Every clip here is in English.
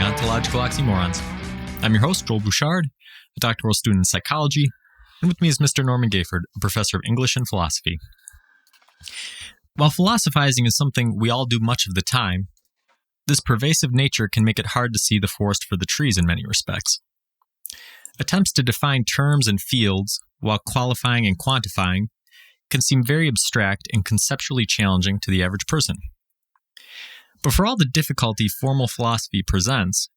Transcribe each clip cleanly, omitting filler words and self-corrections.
Ontological Oxymorons. I'm your host, Joel Bouchard, a doctoral student in psychology, and with me is Mr. Norman Gayford, a professor of English and philosophy. While philosophizing is something we all do much of the time, this pervasive nature can make it hard to see the forest for the trees in many respects. Attempts to define terms and fields while qualifying and quantifying can seem very abstract and conceptually challenging to the average person. But for all the difficulty formal philosophy presents,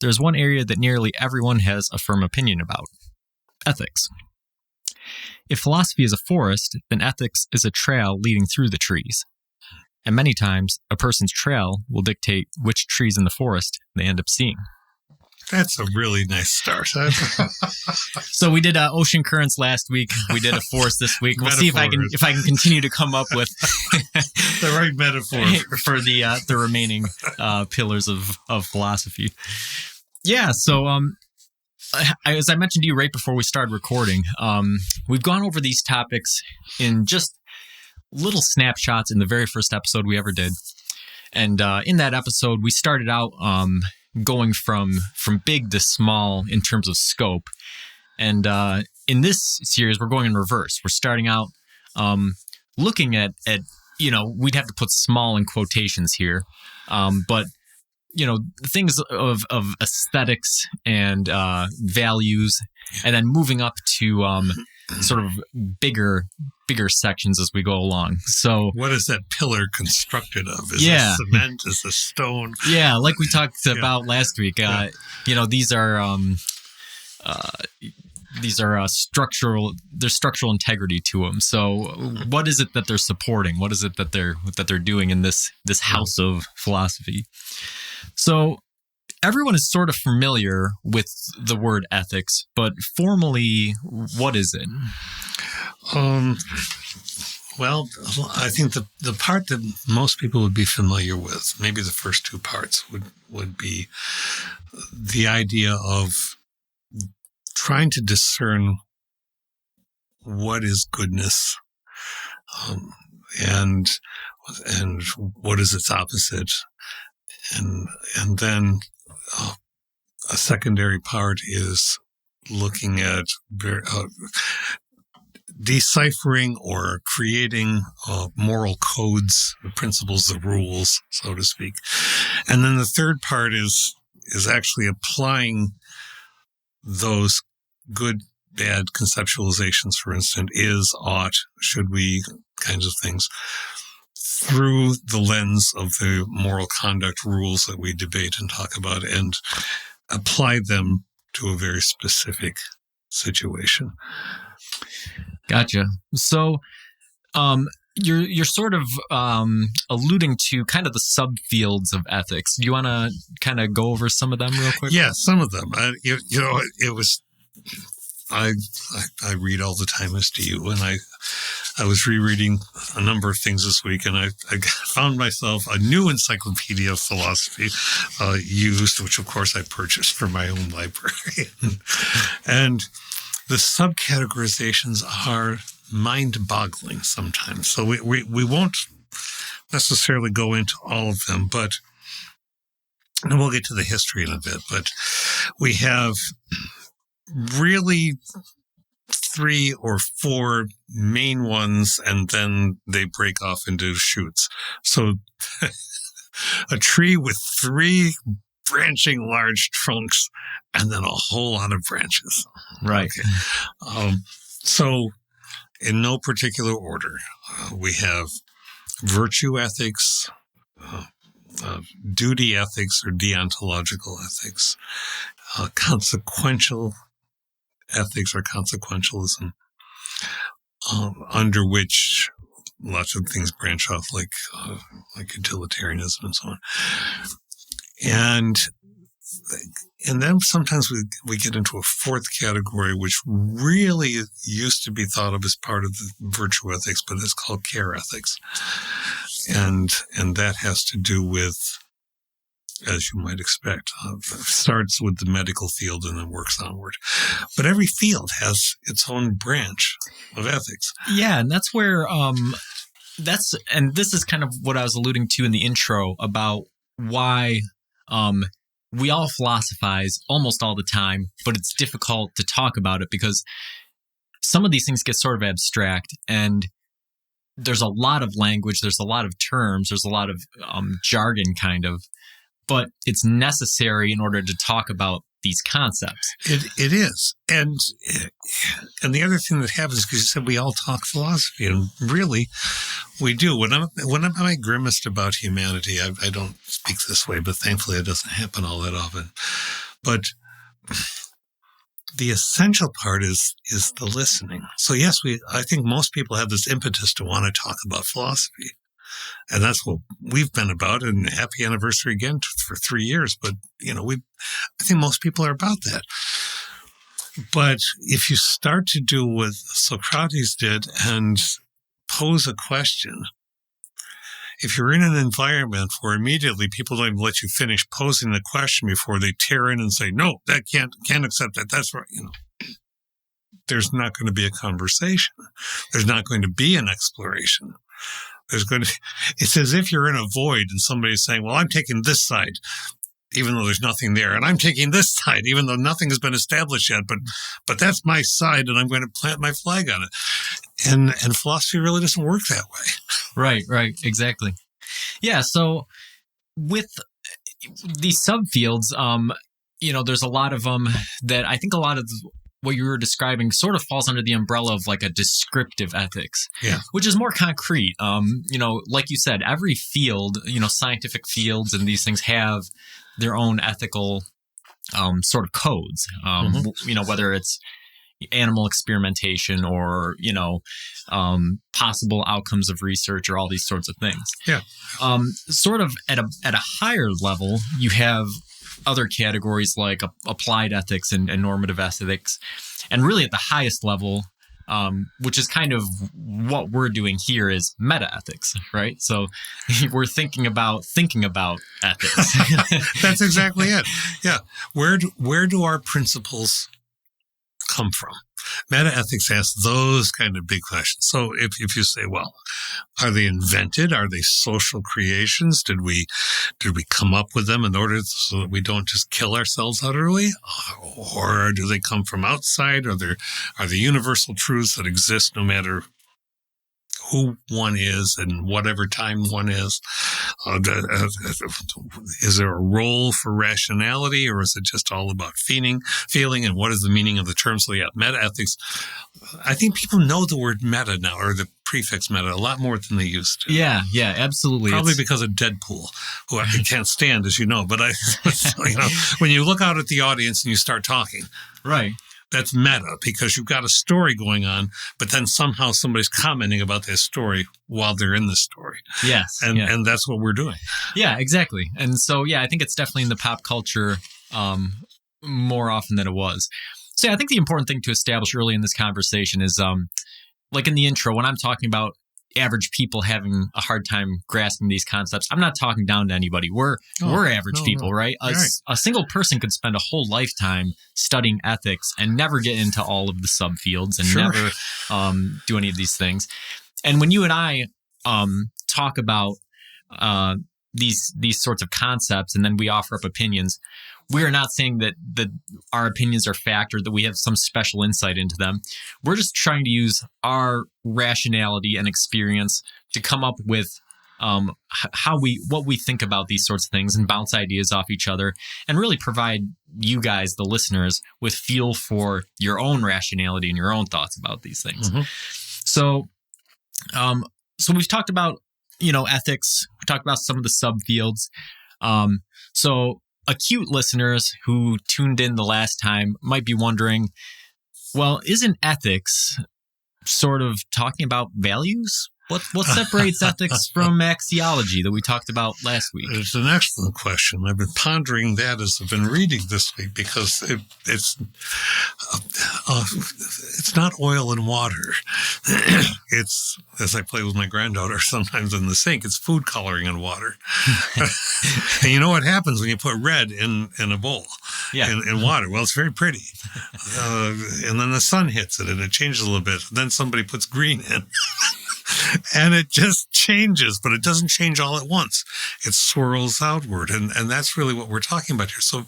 there's one area that nearly everyone has a firm opinion about: ethics. If philosophy is a forest, then ethics is a trail leading through the trees. And many times, a person's trail will dictate which trees in the forest they end up seeing. That's a really nice start. So we did ocean currents last week. We did a forest this week. We'll see if I can continue to come up with the right metaphor for the remaining pillars of philosophy. Yeah. So as I mentioned to you right before we started recording, we've gone over these topics in just little snapshots in the very first episode we ever did, and in that episode we started out going from big to small in terms of scope. And in this series, we're going in reverse. We're starting out looking at, we'd have to put small in quotations here, but, things of aesthetics and values, and then moving up to sort of bigger sections as we go along. So what is that pillar constructed of? Is it cement? Is it stone? Yeah, like we talked about last week. These are structural. There's structural integrity to them. So what is it that they're supporting? What is it that they're doing in this house of philosophy? So everyone is sort of familiar with the word ethics, but formally, what is it? Well, I think the part that most people would be familiar with, maybe the first two parts, would be the idea of trying to discern what is goodness, and what is its opposite, and then a secondary part is looking at deciphering or creating moral codes, the principles, the rules, so to speak. And then the third part is actually applying those good, bad conceptualizations, for instance, is, ought, should we, kinds of things, through the lens of the moral conduct rules that we debate and talk about, and apply them to a very specific situation. Gotcha. So, you're sort of alluding to kind of the subfields of ethics. Do you want to kind of go over some of them real quick? Yeah, some of them. It was. I read all the time, as do you, and I was rereading a number of things this week, and I found myself a new encyclopedia of philosophy used, which of course I purchased for my own library, and the subcategorizations are mind-boggling sometimes. So we won't necessarily go into all of them, and we'll get to the history in a bit, but we have really 3 or 4 main ones, and then they break off into shoots. So a tree with 3 branching large trunks, and then a whole lot of branches. Right. Okay. So in no particular order, we have virtue ethics, duty ethics or deontological ethics, consequential ethics or consequentialism, under which lots of things branch off, like utilitarianism and so on. And then sometimes we get into a fourth category, which really used to be thought of as part of the virtue ethics, but it's called care ethics. And that has to do with, as you might expect, starts with the medical field and then works onward. But every field has its own branch of ethics. Yeah, and that's where this is kind of what I was alluding to in the intro about why we all philosophize almost all the time, but it's difficult to talk about it because some of these things get sort of abstract, and there's a lot of language, there's a lot of terms, there's a lot of jargon kind of, but it's necessary in order to talk about these concepts. It is. And the other thing that happens, because you said we all talk philosophy, and really we do. When I'm grimmest about humanity, I don't speak this way, but thankfully it doesn't happen all that often. But the essential part is the listening. So yes, I think most people have this impetus to want to talk about philosophy. And that's what we've been about, and happy anniversary again for 3 years. But, I think most people are about that. But if you start to do what Socrates did and pose a question, if you're in an environment where immediately people don't even let you finish posing the question before they tear in and say, no, that can't accept that. That's right. There's not going to be a conversation. There's not going to be an exploration. It's as if you're in a void and somebody's saying, well, I'm taking this side, even though there's nothing there. And I'm taking this side, even though nothing has been established yet. But that's my side, and I'm going to plant my flag on it. And philosophy really doesn't work that way. Right. Exactly. Yeah. So with these subfields, there's a lot of them that I think a lot of what you were describing sort of falls under the umbrella of like a descriptive ethics, which is more concrete. Like you said, every field, scientific fields and these things have their own ethical sort of codes, whether it's animal experimentation or, possible outcomes of research or all these sorts of things. Yeah. Sort of at a higher level, you have other categories like applied ethics and normative ethics. And really at the highest level, which is kind of what we're doing here, is meta ethics, right? So we're thinking about ethics. That's exactly it. Yeah. Where do our principles come from? Meta ethics asks those kind of big questions. So if you say, well, are they invented? Are they social creations? Did we come up with them in order so that we don't just kill ourselves utterly? Or do they come from outside? Are there universal truths that exist no matter who one is and whatever time one is? Is there a role for rationality, or is it just all about feeling? And what is the meaning of the term? So meta ethics. I think people know the word meta now, or the prefix meta, a lot more than they used to. Yeah, absolutely. Probably because of Deadpool, who I can't stand, as you know. But when you look out at the audience and you start talking, right. That's meta, because you've got a story going on, but then somehow somebody's commenting about that story while they're in the story. Yes. And that's what we're doing. Yeah, exactly. And so, I think it's definitely in the pop culture more often than it was. So I think the important thing to establish early in this conversation is, like in the intro, when I'm talking about average people having a hard time grasping these concepts, I'm not talking down to anybody. We're average people, right? A single person could spend a whole lifetime studying ethics and never get into all of the subfields and never do any of these things. And when you and I talk about these sorts of concepts, and then we offer up opinions, we are not saying that our opinions are fact or that we have some special insight into them. We're just trying to use our rationality and experience to come up with what we think about these sorts of things and bounce ideas off each other and really provide you guys, the listeners, with feel for your own rationality and your own thoughts about these things. Mm-hmm. So we've talked about, ethics. We talked about some of the subfields. So acute listeners who tuned in the last time might be wondering, well, isn't ethics sort of talking about values? What separates ethics from axiology that we talked about last week? It's an excellent question. I've been pondering that as I've been reading this week, because it's not oil and water. It's, as I play with my granddaughter sometimes in the sink, it's food coloring and water. And you know what happens when you put red in a bowl in water? Well, it's very pretty. And then the sun hits it and it changes a little bit. Then somebody puts green in. And it just changes, but it doesn't change all at once. It swirls outward. And that's really what we're talking about here. So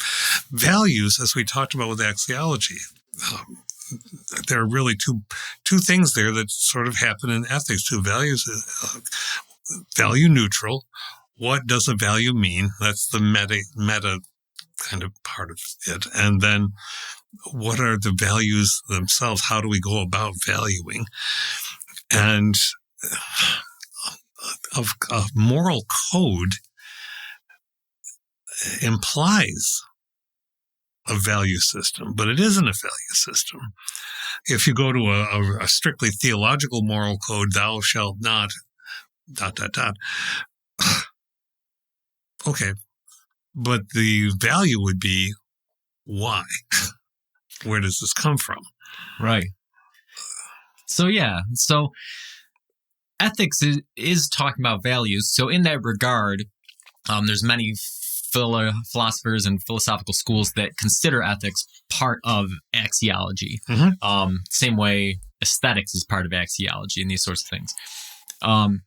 values, as we talked about with axiology, there are really two things there that sort of happen in ethics. Two values, value neutral. What does a value mean? That's the meta kind of part of it. And then what are the values themselves? How do we go about valuing? And a moral code implies a value system, but it isn't a value system. If you go to a strictly theological moral code, thou shalt not, ... Okay, but the value would be why? Where does this come from? Right. So ethics is talking about values. So in that regard, there's many philosophers and philosophical schools that consider ethics part of axiology. Mm-hmm. Same way aesthetics is part of axiology and these sorts of things. And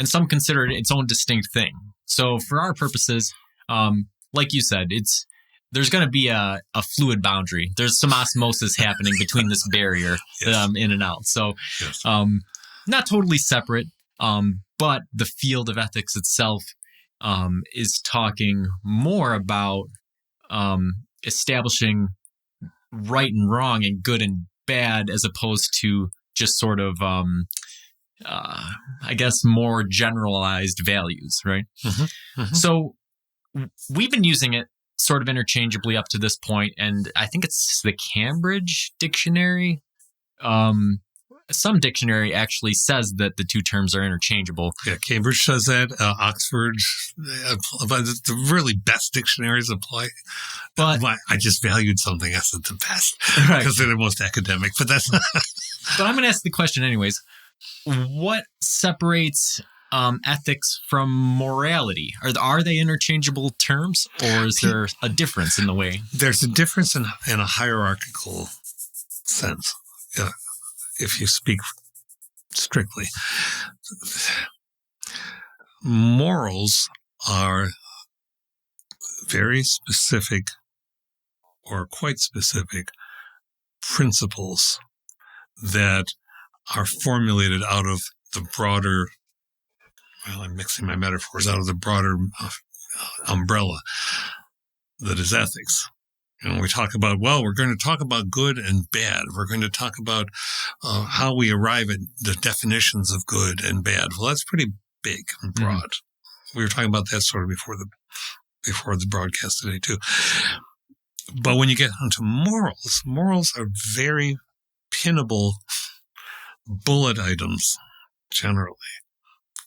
some consider it its own distinct thing. So for our purposes, like you said, there's going to be a fluid boundary. There's some osmosis happening between this barrier in and out. So not totally separate, but the field of ethics itself is talking more about establishing right and wrong and good and bad as opposed to just sort of, I guess, more generalized values, right? Mm-hmm. Mm-hmm. So we've been using it sort of interchangeably up to this point, and I think it's the Cambridge Dictionary. Some dictionary actually says that the two terms are interchangeable. Yeah, Cambridge says that. Oxford, the really best dictionaries apply. But I just valued something. I said the best because they're the most academic. But that's not. But I'm going to ask the question anyways. What separates ethics from morality? Are they interchangeable terms, or is there a difference in the way? There's a difference in a hierarchical sense. If you speak strictly, morals are very specific or quite specific principles that are formulated out of the broader, well, I'm mixing my metaphors, out of the broader umbrella that is ethics. And we talk about, we're going to talk about good and bad. We're going to talk about how we arrive at the definitions of good and bad. Well, that's pretty big and broad. Mm-hmm. We were talking about that sort of before the broadcast today too. But when you get onto morals are very pinnable bullet items, generally.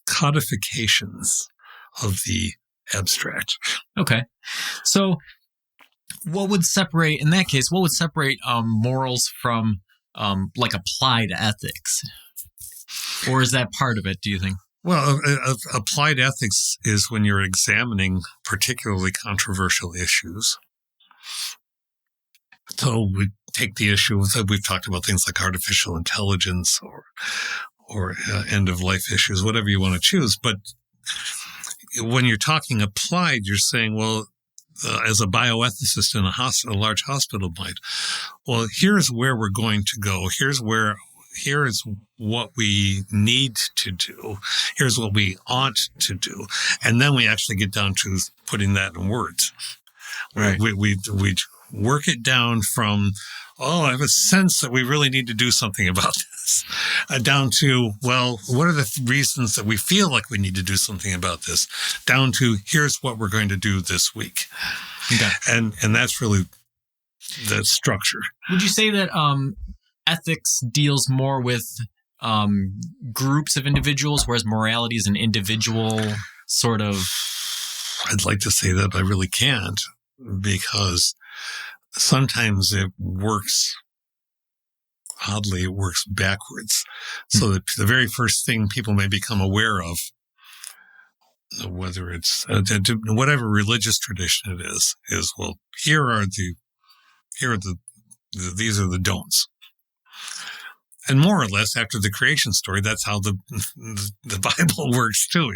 Codifications of the abstract. Okay. So what would separate morals from like applied ethics? Or is that part of it, do you think? Well, applied ethics is when you're examining particularly controversial issues. So we take the issue that we've talked about, things like artificial intelligence or end-of-life issues, whatever you want to choose. But when you're talking applied, you're saying, as a bioethicist in a large hospital might, here's where we're going to go. Here is what we need to do. Here's what we ought to do. And then we actually get down to putting that in words. Right. We work it down from, I have a sense that we really need to do something about this, down to, what are the reasons that we feel like we need to do something about this, down to, here's what we're going to do this week. Okay. And that's really the structure. Would you say that ethics deals more with groups of individuals, whereas morality is an individual sort of? I'd like to say that I really can't, because sometimes it works, oddly, it works backwards. So that the very first thing people may become aware of, whether it's whatever religious tradition it is these are the don'ts. And more or less after the creation story, that's how the Bible works too.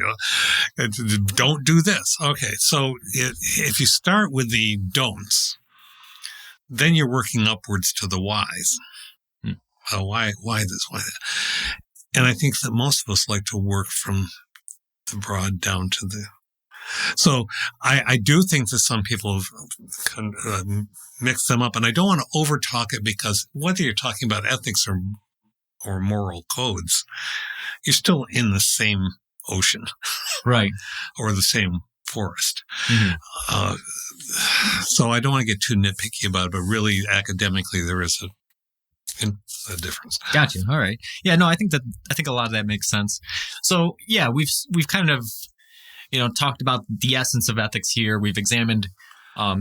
Don't do this. Okay, so if you start with the don'ts, then you're working upwards to the whys. Why this? Why that? And I think that most of us like to work from the broad down to the. So I do think that some people have mixed them up, and I don't want to overtalk it, because whether you're talking about ethics or moral codes, you're still in the same ocean, right, or the same forest. Mm-hmm. So I don't want to get too nitpicky about it, but really academically there is a difference. Gotcha. All right. Yeah. No, I think a lot of that makes sense. So yeah, we've kind of talked about the essence of ethics here. We've examined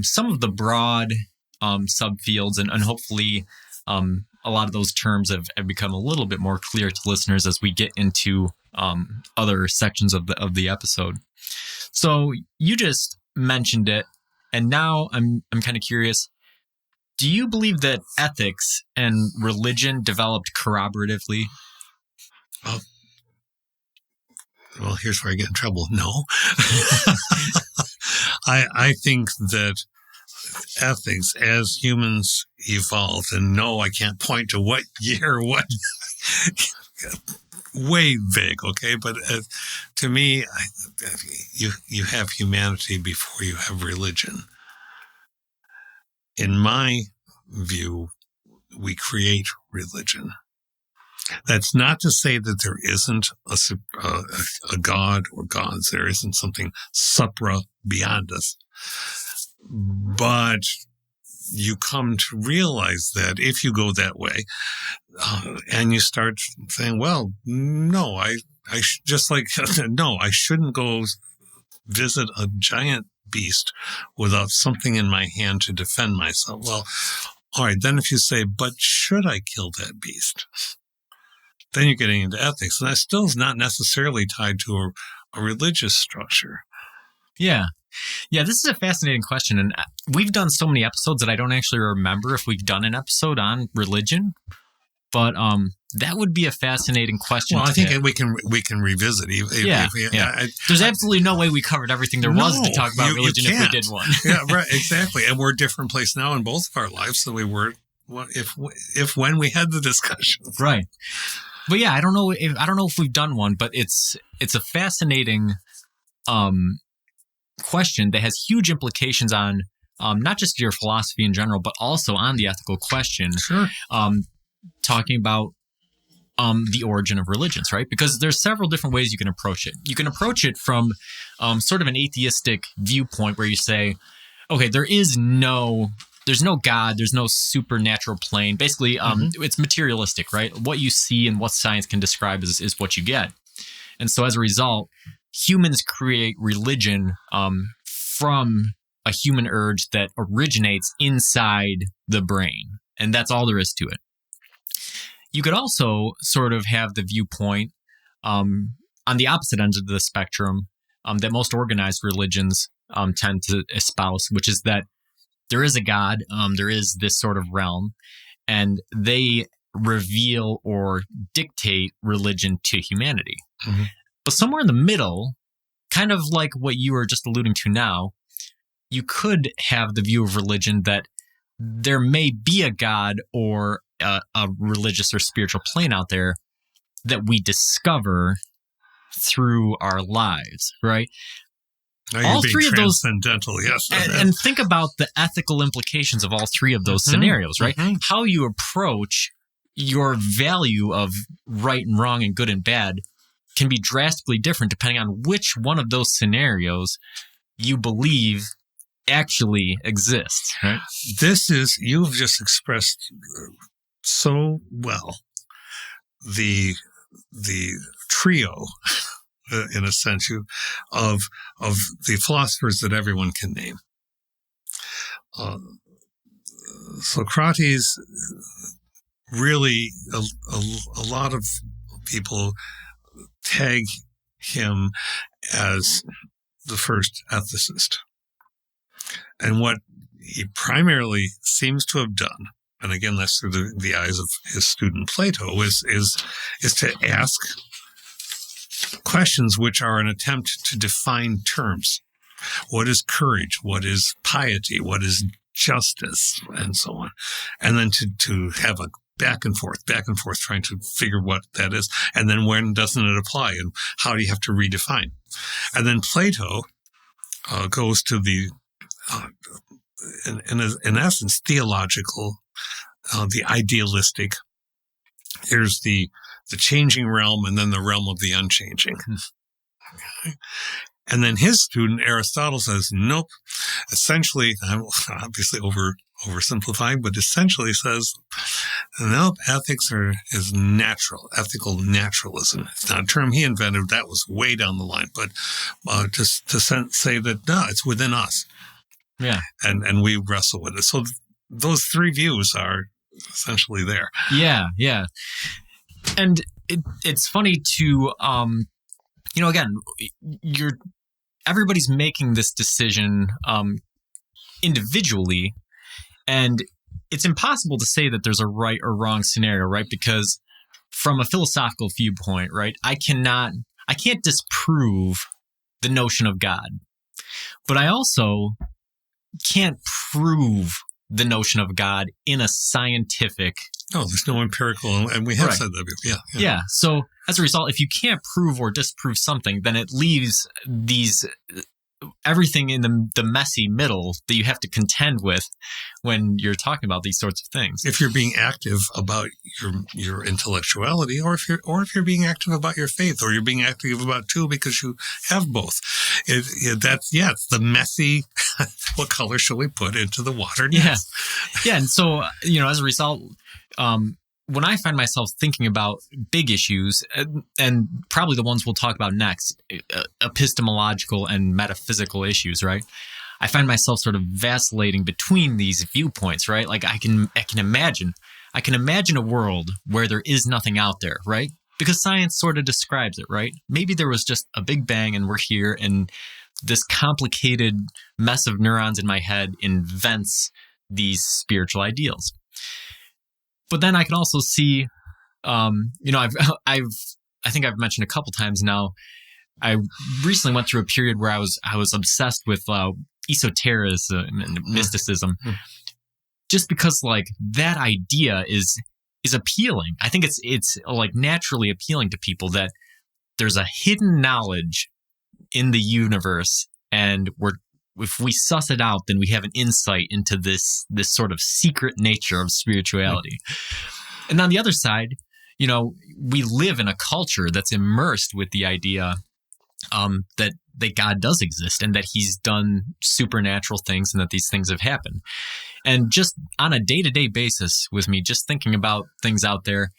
some of the broad subfields, and hopefully a lot of those terms have become a little bit more clear to listeners as we get into other sections of the episode. So you just mentioned it, and now I'm kind of curious. Do you believe that ethics and religion developed corroboratively? Well, here's where I get in trouble. No. I think that ethics, as humans evolved, and no, I can't point to what year, what, way vague, okay? But to me, you have humanity before you have religion. In my view, we create religion. That's not to say that there isn't a God or gods. There isn't something supra beyond us. But you come to realize that if you go that way, and you start saying, well, no, I just like, no, I shouldn't go visit a giant beast without something in my hand to defend myself. Well, all right, then if you say, but should I kill that beast? Then you're getting into ethics. And that still is not necessarily tied to a religious structure. Yeah. Yeah, this is a fascinating question. And we've done so many episodes that I don't actually remember if we've done an episode on religion. But that would be a fascinating question. Well, I think we can revisit. There's absolutely no way we covered everything there was to talk about religion if we did one. Yeah, right, exactly. And we're a different place now in both of our lives than we were when we had the discussion. Right. But yeah, I don't know if we've done one, but it's a fascinating question that has huge implications on not just your philosophy in general, but also on the ethical question. Sure. Talking about the origin of religions, right? Because there's several different ways you can approach it. You can approach it from sort of an atheistic viewpoint where you say, okay, there's no God, there's no supernatural plane. Basically, it's materialistic, right? What you see and what science can describe is what you get. And so as a result, humans create religion from a human urge that originates inside the brain. And that's all there is to it. You could also sort of have the viewpoint on the opposite ends of the spectrum that most organized religions tend to espouse, which is that there is a God, there is this sort of realm, and they reveal or dictate religion to humanity. Mm-hmm. But somewhere in the middle, kind of like what you were just alluding to now, you could have the view of religion that there may be a God or a religious or spiritual plane out there that we discover through our lives, right? Now all three of those, yes, and think about the ethical implications of all three of those scenarios, right? Mm-hmm. How you approach your value of right and wrong and good and bad can be drastically different depending on which one of those scenarios you believe actually exists, right? You've just expressed so well the trio, in a sense, of the philosophers that everyone can name. Socrates, really, a lot of people tag him as the first ethicist. And what he primarily seems to have done and again, that's through the eyes of his student Plato, is to ask questions which are an attempt to define terms. What is courage? What is piety? What is justice? And so on. And then to have a back and forth, trying to figure what that is. And then when doesn't it apply? And how do you have to redefine? And then Plato goes to the, in essence, theological, the idealistic. Here's the changing realm and then the realm of the unchanging. Okay. And then his student, Aristotle, says, nope. Essentially, I'm obviously oversimplifying, but essentially says, nope, ethics is natural, ethical naturalism. It's not a term he invented. That was way down the line. But just to say that, no, it's within us. Yeah. And we wrestle with it. So those three views are essentially there. Yeah, yeah. And it's funny to, again, everybody's making this decision individually, and it's impossible to say that there's a right or wrong scenario, right? Because from a philosophical viewpoint, right, I can't disprove the notion of God, but I also can't prove the notion of God in a scientific. No, there's no empirical, and we have said that before. Yeah. So as a result, if you can't prove or disprove something, then it leaves everything in the messy middle that you have to contend with when you're talking about these sorts of things. If you're being active about your intellectuality, or if you're being active about your faith, or you're being active about two because you have both, it's the messy. What color shall we put into the water next? Yeah. And so as a result, when I find myself thinking about big issues, and probably the ones we'll talk about next, epistemological and metaphysical issues, right? I find myself sort of vacillating between these viewpoints, right? Like I can imagine a world where there is nothing out there, right? Because science sort of describes it, right? Maybe there was just a big bang and we're here, and this complicated mess of neurons in my head invents these spiritual ideals. But then I can also see, I think I've mentioned a couple times now, I recently went through a period where I was obsessed with esotericism and mysticism, just because like that idea is appealing. I think it's like naturally appealing to people that there's a hidden knowledge in the universe, and if we suss it out, then we have an insight into this sort of secret nature of spirituality. And on the other side, we live in a culture that's immersed with the idea that God does exist and that he's done supernatural things and that these things have happened. And just on a day-to-day basis with me, just thinking about things out there,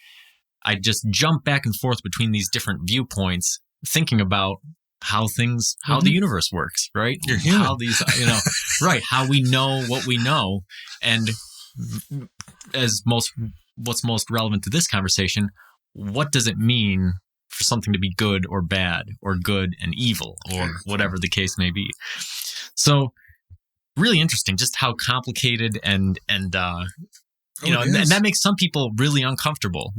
I just jump back and forth between these different viewpoints, thinking about how the universe works, right? You're human. How these, right? How we know what we know, and what's most relevant to this conversation, what does it mean for something to be good or bad, or good and evil, or whatever the case may be? So, really interesting, just how complicated and and that makes some people really uncomfortable.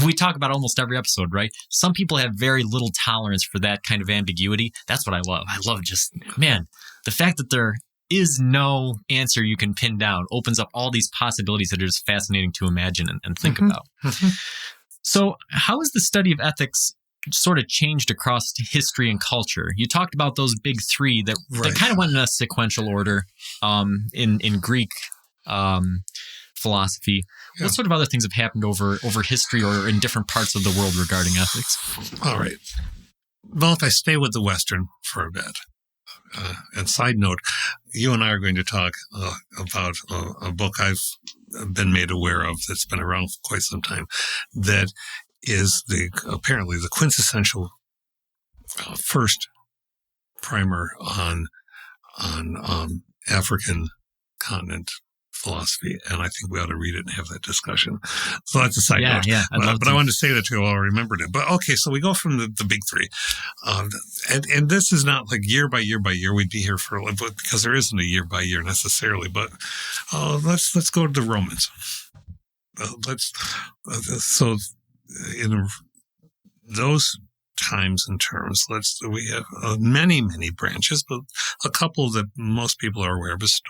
We talk about almost every episode, right? Some people have very little tolerance for that kind of ambiguity. That's what I love. I love the fact that there is no answer you can pin down opens up all these possibilities that are just fascinating to imagine and think about. So how has the study of ethics sort of changed across history and culture? You talked about those big three that kind of went in a sequential order in Greek philosophy. What sort of other things have happened over history or in different parts of the world regarding ethics? All right. Well, if I stay with the Western for a bit, and side note, you and I are going to talk about a book I've been made aware of that's been around for quite some time, that is apparently the quintessential first primer on African continent philosophy, and I think we ought to read it and have that discussion. So that's a side note. Yeah, but I wanted to say that to you while I remembered it. But okay, so we go from the big three, and this is not like year by year by year. We'd be here for because there isn't a year by year necessarily. But let's go to the Romans. let's so in those times and terms, we have many branches, but a couple that most people are aware of is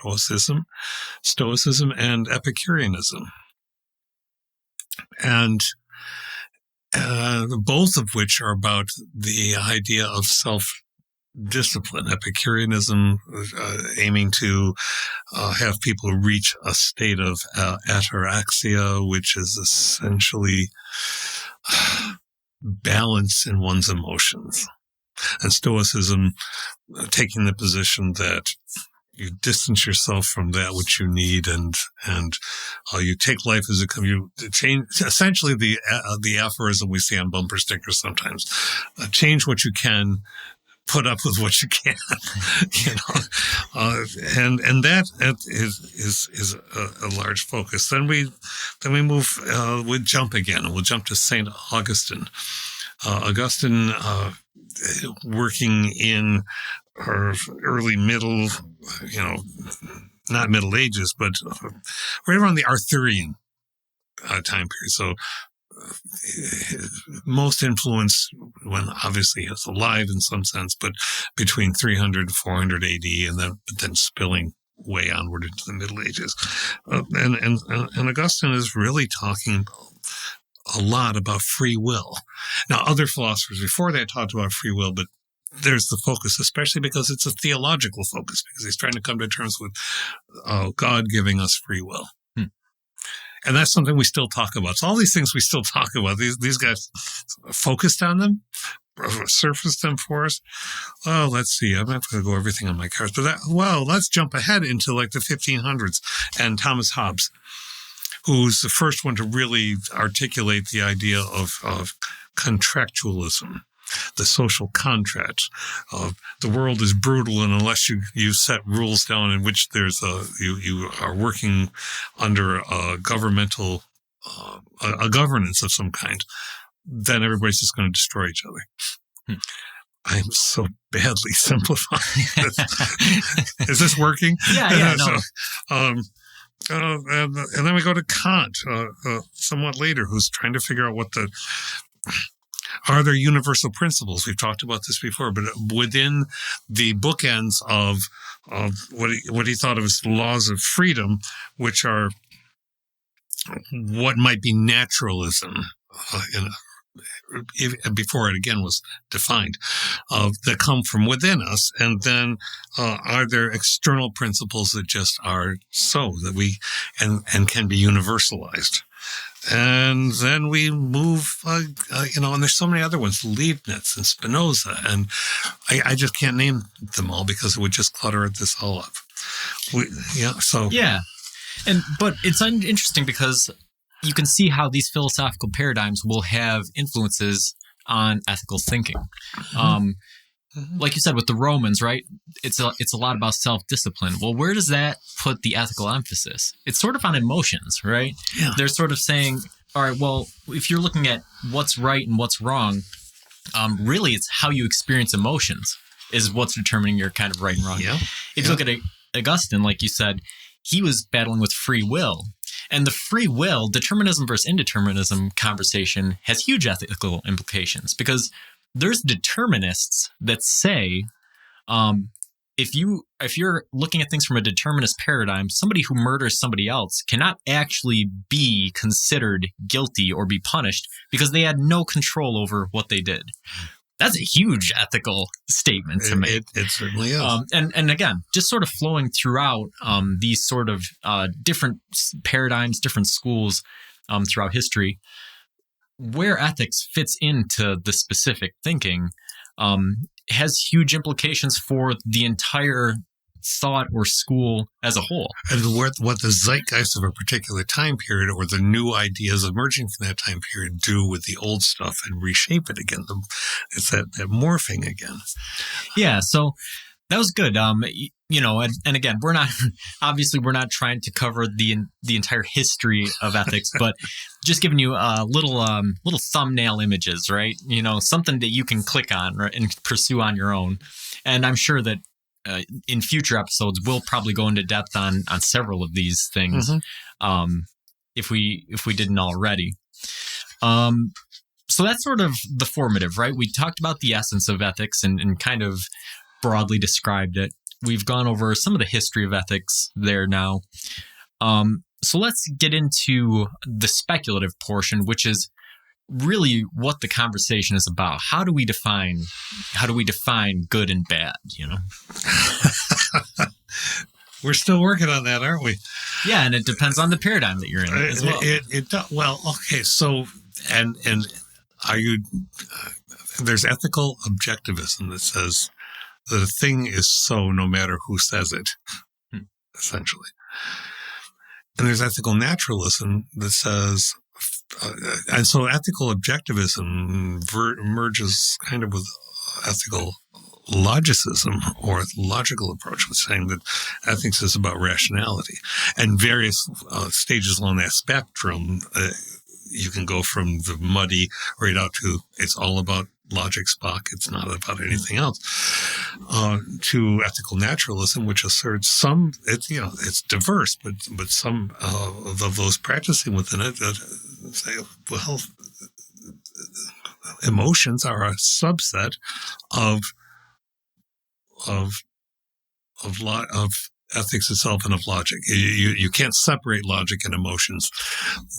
Stoicism and Epicureanism, and both of which are about the idea of self-discipline. Epicureanism aiming to have people reach a state of ataraxia, which is essentially balance in one's emotions. And Stoicism taking the position that you distance yourself from that which you need, and you take life as it comes. You change essentially the aphorism we see on bumper stickers sometimes. Change what you can, put up with what you can, and that is a large focus. Then we move, we jump again, and we'll jump to Saint Augustine. Augustine, working in her early middle, not Middle Ages, but right around the Arthurian time period. So most influence, when obviously he was alive in some sense, but between 300 and 400 AD, and then spilling way onward into the Middle Ages. And Augustine is really talking a lot about free will. Now, other philosophers before that talked about free will, but there's the focus, especially because it's a theological focus, because he's trying to come to terms with God giving us free will. And that's something we still talk about. So all these things we still talk about. These guys focused on them, surfaced them for us. Oh, let's see. I'm not going to go everything on my cards. But let's jump ahead into like the 1500s and Thomas Hobbes, who's the first one to really articulate the idea of contractualism, the social contract. The world is brutal, and unless you set rules down in which there's you are working under a governmental a governance of some kind, then everybody's just going to destroy each other. I'm so badly simplifying this. Is this working? Yeah, no. And then we go to Kant, somewhat later, who's trying to figure out are there universal principles? We've talked about this before, but within the bookends of what he thought of as laws of freedom, which are what might be naturalism, before it again was defined, that come from within us, and then are there external principles that just are so that we and can be universalized. And then we move, and there's so many other ones, Leibniz and Spinoza, and I just can't name them all because it would just clutter this all up. But it's interesting because you can see how these philosophical paradigms will have influences on ethical thinking. Like you said with the Romans, right? It's a lot about self-discipline. Well, where does that put the ethical emphasis? It's sort of on emotions, right? Yeah. They're sort of saying, all right, well, if you're looking at what's right and what's wrong, really it's how you experience emotions is what's determining your kind of right and wrong. Yeah. If you look at Augustine, like you said, he was battling with free will. And the free will, determinism versus indeterminism conversation has huge ethical implications because there's determinists that say, if you're looking at things from a determinist paradigm, somebody who murders somebody else cannot actually be considered guilty or be punished because they had no control over what they did. That's a huge ethical statement to make. It certainly is. And again, just sort of flowing throughout these sort of different paradigms, different schools throughout history, where ethics fits into the specific thinking has huge implications for the entire thought or school as a whole. And what the zeitgeist of a particular time period or the new ideas emerging from that time period do with the old stuff and reshape it again. It's that morphing again. Yeah, so that was good. And again, we're not trying to cover the entire history of ethics, but just giving you little thumbnail images, right? Something that you can click on, right, and pursue on your own. And I'm sure that in future episodes, we'll probably go into depth on several of these things. if we didn't already. So that's sort of the formative, right? We talked about the essence of ethics and kind of broadly described it. We've gone over some of the history of ethics there now. So let's get into the speculative portion, which is really what the conversation is about. How do we define good and bad, you know? We're still working on that, aren't we? Yeah, and it depends on the paradigm that you're in as well. Well, okay, so and are you there's ethical objectivism that says that a thing is so no matter who says it, essentially. And there's ethical naturalism that says, and so ethical objectivism merges kind of with ethical logicism or logical approach, with saying that ethics is about rationality. And various stages along that spectrum, you can go from the muddy right out to it's all about logic, Spock, it's not about anything else, to ethical naturalism, which asserts some, it's diverse, but some of those practicing within it say, well, emotions are a subset of ethics itself and of logic. You can't separate logic and emotions.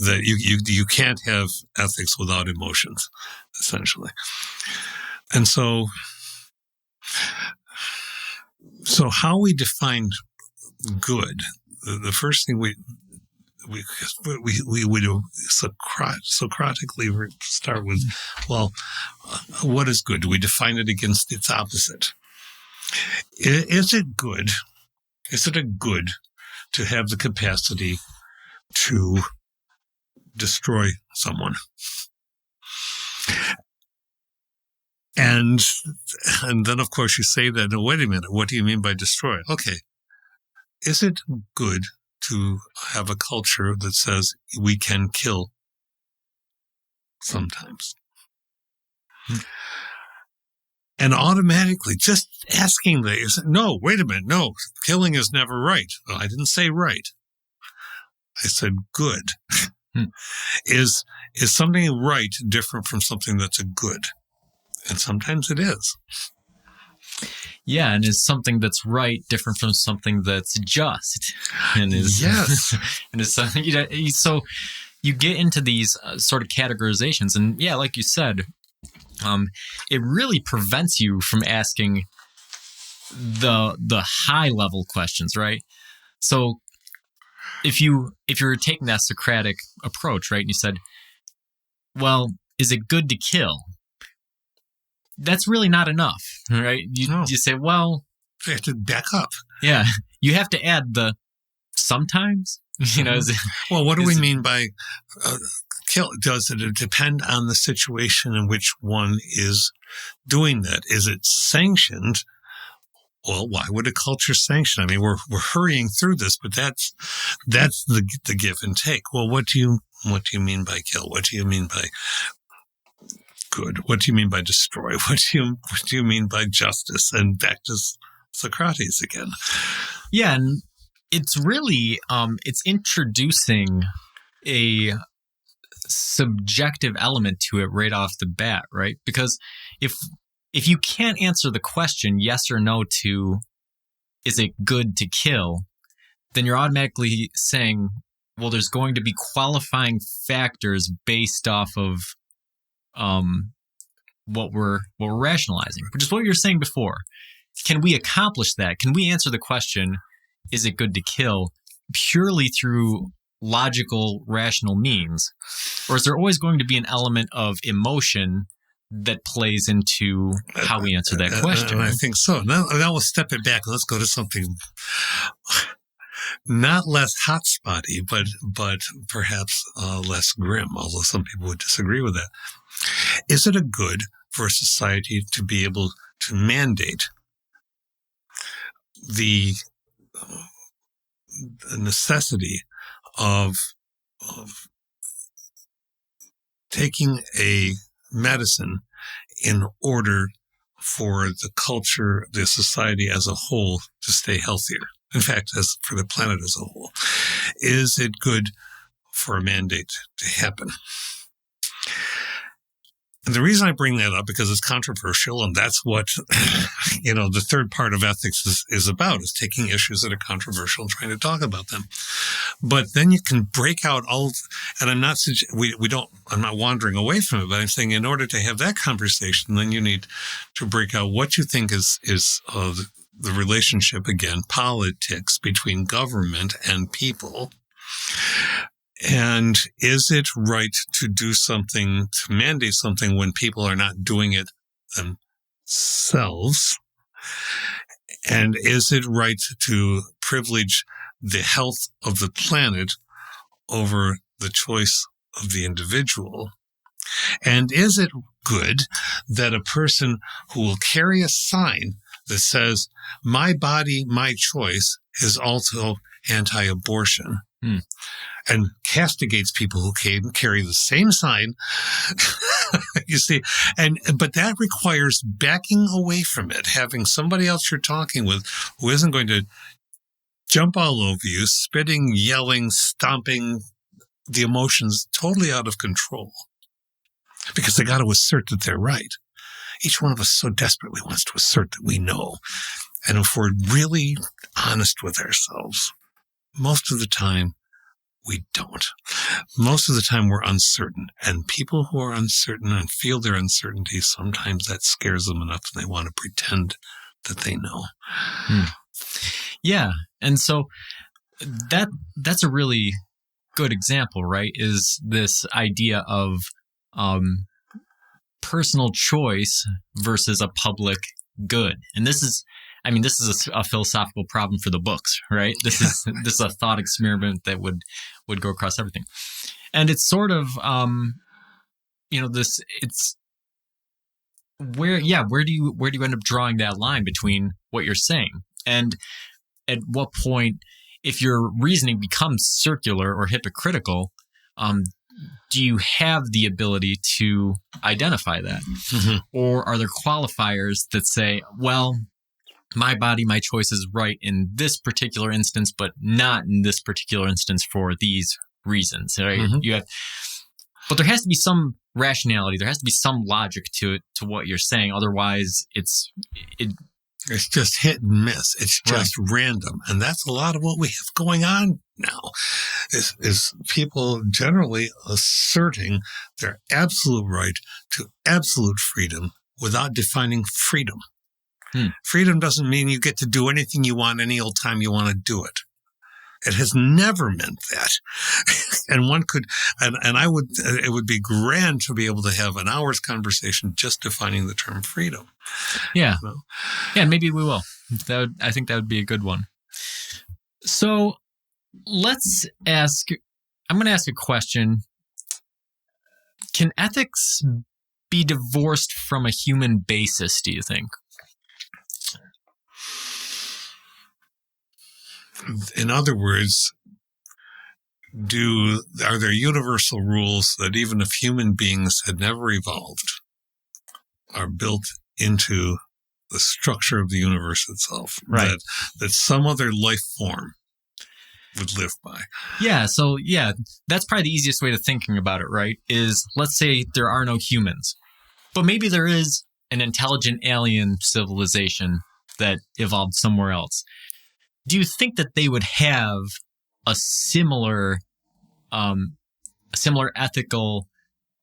That you can't have ethics without emotions, essentially. And so how we define good, the first thing we do Socratically start with, well, what is good? Do we define it against its opposite? Is it good? Is it a good to have the capacity to destroy someone? And then, of course, you say that, no, wait a minute, what do you mean by destroy? Okay. Is it good to have a culture that says we can kill sometimes? And automatically, just asking that, no, wait a minute, no, killing is never right. Well, I didn't say right. I said good. Is something right different from something that's a good? And sometimes it is. Yeah, and is something that's right different from something that's just? And is yes, and is something, so you get into these sort of categorizations, and yeah, like you said, it really prevents you from asking the high level questions, right? So if you're taking that Socratic approach, right, and you said, well, is it good to kill? That's really not enough, right? You say, well, you have to back up. Yeah, you have to add the sometimes. You know, well, what do we mean by kill? Does it depend on the situation in which one is doing that? Is it sanctioned? Well, why would a culture sanction? I mean, we're hurrying through this, but that's the give and take. Well, what do you mean by kill? What do you mean by good? What do you mean by destroy? What do you mean by justice? And back to Socrates again. Yeah, and it's really it's introducing a subjective element to it right off the bat, right? Because if you can't answer the question yes or no to is it good to kill, then you're automatically saying, well, there's going to be qualifying factors based off of what we're rationalizing, which is what you were saying before. Can we accomplish that? Can we answer the question, is it good to kill, purely through logical, rational means? Or is there always going to be an element of emotion that plays into how we answer that question? I think so. Now we'll step it back. Let's go to something not less hot spotty, but perhaps less grim, although some people would disagree with that. Is it a good for a society to be able to mandate the necessity of taking a medicine in order for the culture, the society as a whole to stay healthier? In fact, as for the planet as a whole, is it good for a mandate to happen. And the reason I bring that up, because it's controversial, and that's what, the third part of ethics is about, is taking issues that are controversial and trying to talk about them. But then you can break out and I'm not wandering away from it, but I'm saying in order to have that conversation, then you need to break out what you think is the relationship, again, politics between government and people. And is it right to do something, to mandate something when people are not doing it themselves? And is it right to privilege the health of the planet over the choice of the individual? And is it good that a person who will carry a sign that says, "My body, my choice," is also anti-abortion? And castigates people who carry the same sign, you see, but that requires backing away from it, having somebody else you're talking with who isn't going to jump all over you, spitting, yelling, stomping, the emotions totally out of control, because they got to assert that they're right. Each one of us so desperately wants to assert that we know. And if we're really honest with ourselves, most of the time, we don't. Most of the time we're uncertain, and people who are uncertain and feel their uncertainty, sometimes that scares them enough and they want to pretend that they know. Yeah. And so that's a really good example, right? Is this idea of personal choice versus a public good. And this is a philosophical problem for the books, right? This is a thought experiment that would go across everything. And it's sort of, it's where do you end up drawing that line between what you're saying? And at what point, if your reasoning becomes circular or hypocritical, do you have the ability to identify that? Mm-hmm. Or are there qualifiers that say, well, my body, my choice is right in this particular instance, but not in this particular instance for these reasons, right? Mm-hmm. But there has to be some rationality. There has to be some logic to what you're saying. Otherwise, it's just hit and miss. It's just random. And that's a lot of what we have going on now, is people generally asserting their absolute right to absolute freedom without defining freedom. Freedom doesn't mean you get to do anything you want any old time you want to do it. It has never meant that. And one could, it would be grand to be able to have an hour's conversation just defining the term freedom. Yeah. Yeah, maybe we will. I think that would be a good one. So I'm going to ask a question. Can ethics be divorced from a human basis, do you think? In other words, are there universal rules that even if human beings had never evolved, are built into the structure of the universe itself, right? That some other life form would live by? Yeah, so that's probably the easiest way to thinking about it, right? Is, let's say there are no humans, but maybe there is an intelligent alien civilization that evolved somewhere else. Do you think that they would have a similar ethical?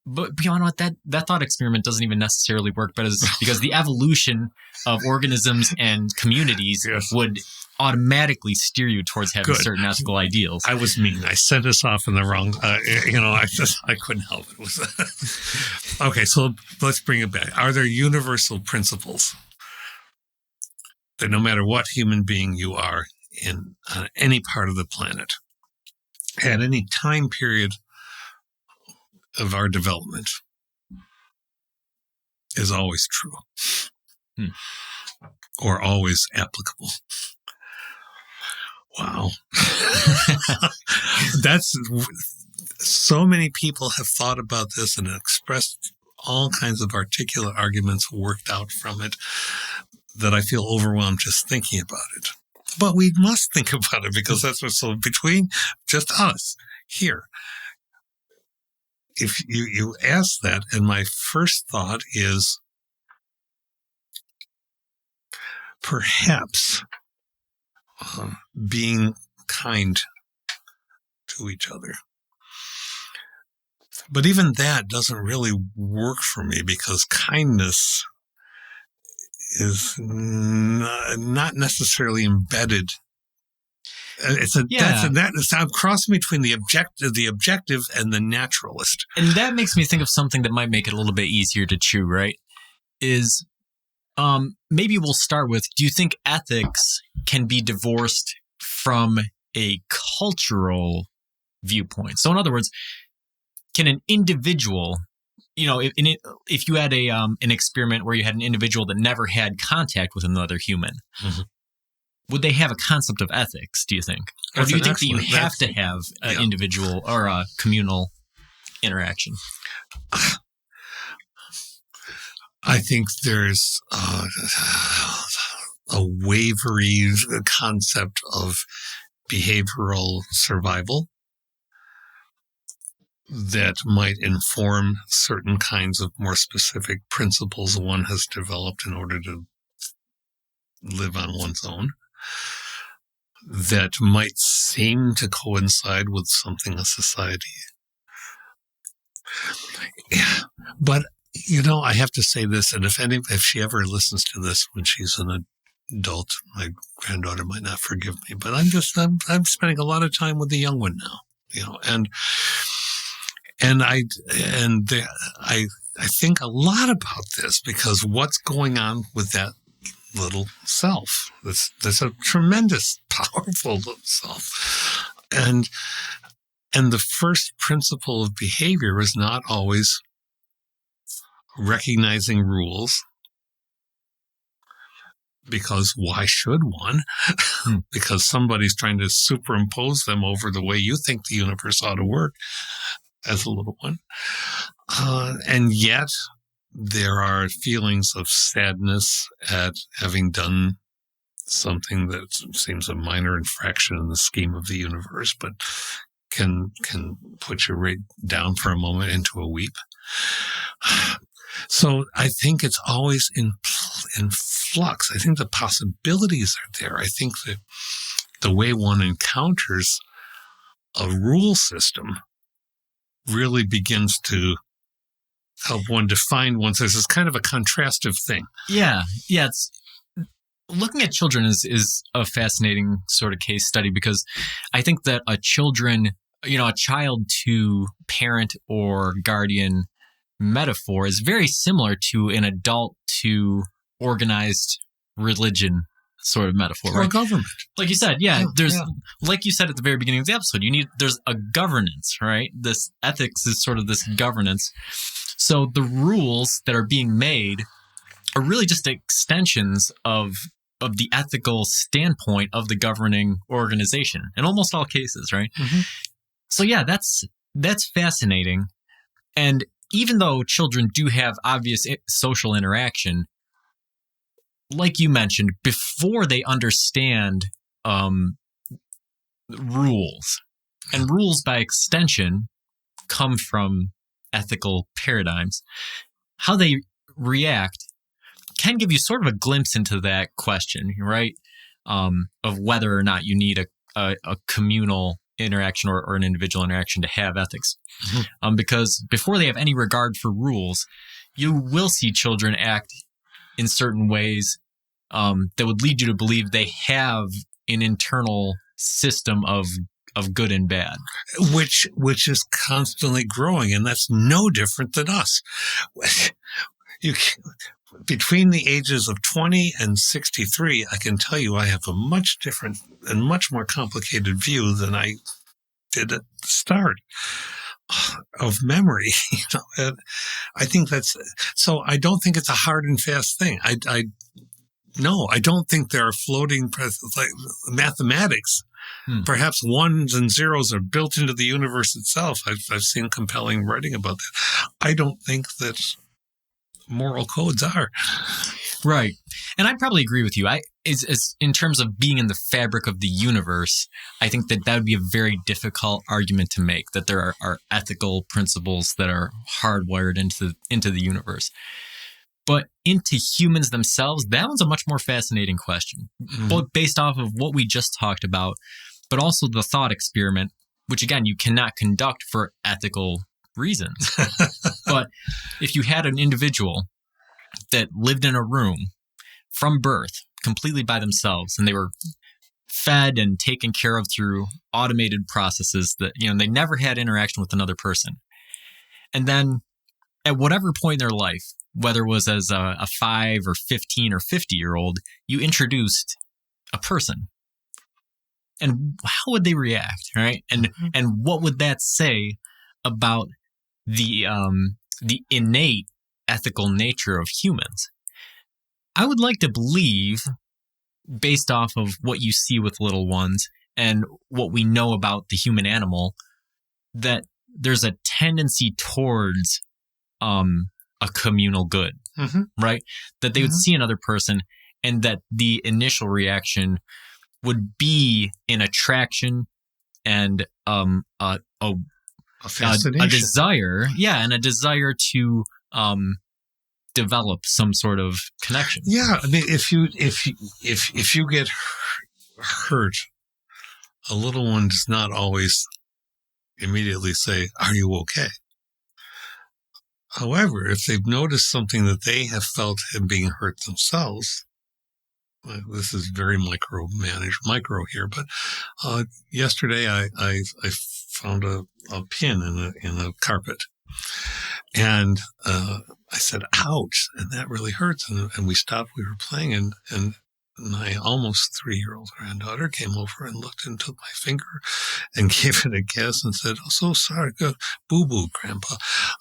But you know what? That thought experiment doesn't even necessarily work, but because the evolution of organisms and communities would automatically steer you towards having certain ethical ideals. I was mean. I sent us off in the wrong. I couldn't help it. Okay, so let's bring it back. Are there universal principles that no matter what human being you are in any part of the planet, at any time period of our development, is always true or always applicable? Wow. That's so many people have thought about this and expressed all kinds of articulate arguments worked out from it that I feel overwhelmed just thinking about it. But we must think about it, because that's what's so between just us here. if you ask that, and my first thought is perhaps being kind to each other. But even that doesn't really work for me, because kindness is not necessarily embedded. I'm crossing between the objective and the naturalist. And that makes me think of something that might make it a little bit easier to chew, right? Is maybe we'll start with, do you think ethics can be divorced from a cultural viewpoint? So in other words, can an individual, if you had an experiment where you had an individual that never had contact with another human, mm-hmm. would they have a concept of ethics, do you think? Or do you think that you have to have an individual or a communal interaction? I think there's a wavery concept of behavioral survival that might inform certain kinds of more specific principles one has developed in order to live on one's own, that might seem to coincide with something a society. Yeah, but I have to say this, and if she ever listens to this when she's an adult, my granddaughter might not forgive me, but I'm spending a lot of time with the young one now, and I think a lot about this, because what's going on with that little self? That's a tremendous, powerful little self, and the first principle of behavior is not always recognizing rules, because why should one? Because somebody's trying to superimpose them over the way you think the universe ought to work as a little one. And yet there are feelings of sadness at having done something that seems a minor infraction in the scheme of the universe, but can put you right down for a moment into a weep. So I think it's always in flux. I think the possibilities are there. I think that the way one encounters a rule system really begins to help one define oneself. It's kind of a contrastive thing. Yeah. It's looking at children is a fascinating sort of case study, because I think that a child to parent or guardian metaphor is very similar to an adult to organized religion sort of metaphor, or right? Government. Like you said, like you said at the very beginning of the episode, there's a governance, right? This ethics is sort of this governance. So the rules that are being made are really just extensions of the ethical standpoint of the governing organization in almost all cases, right? Mm-hmm. So that's fascinating. And even though children do have obvious social interaction, like you mentioned, before they understand rules, and rules by extension come from ethical paradigms, how they react can give you sort of a glimpse into that question, right? Of whether or not you need a communal interaction or an individual interaction to have ethics. Mm-hmm. Because before they have any regard for rules, you will see children act in certain ways that would lead you to believe they have an internal system of good and bad, which is constantly growing, and that's no different than us. Between the ages of 20 and 63, I can tell you I have a much different and much more complicated view than I did at the start of memory. And I think so I don't think it's a hard and fast thing. No, I don't think there are floating like mathematics. Perhaps ones and zeros are built into the universe itself. I've seen compelling writing about that. I don't think that moral codes are. Right. And I probably agree with you. is in terms of being in the fabric of the universe, I think that would be a very difficult argument to make, that there are ethical principles that are hardwired into the universe. But into humans themselves, that one's a much more fascinating question, both based off of what we just talked about, but also the thought experiment, which again, you cannot conduct for ethical reasons. But if you had an individual that lived in a room from birth completely by themselves, and they were fed and taken care of through automated processes that, they never had interaction with another person. And then at whatever point in their life, whether it was as a 5 or 15 or 50-year-old, you introduced a person. And how would they react, right? And what would that say about the innate ethical nature of humans? I would like to believe, based off of what you see with little ones and what we know about the human animal, that there's a tendency towards a communal good, right? That they would see another person and that the initial reaction would be an attraction and a desire, and a desire to develop some sort of connection. Yeah, I mean, if you get hurt, a little one does not always immediately say, "Are you okay?" However, if they've noticed something that they have felt in being hurt themselves, this is very micro here, but yesterday I found a pin in a carpet, and I said, "Ouch!" and that really hurts. And we stopped. We were playing, and my almost 3-year-old granddaughter came over and looked and took my finger and gave it a kiss and said, "Oh, so sorry, boo-boo, Grandpa.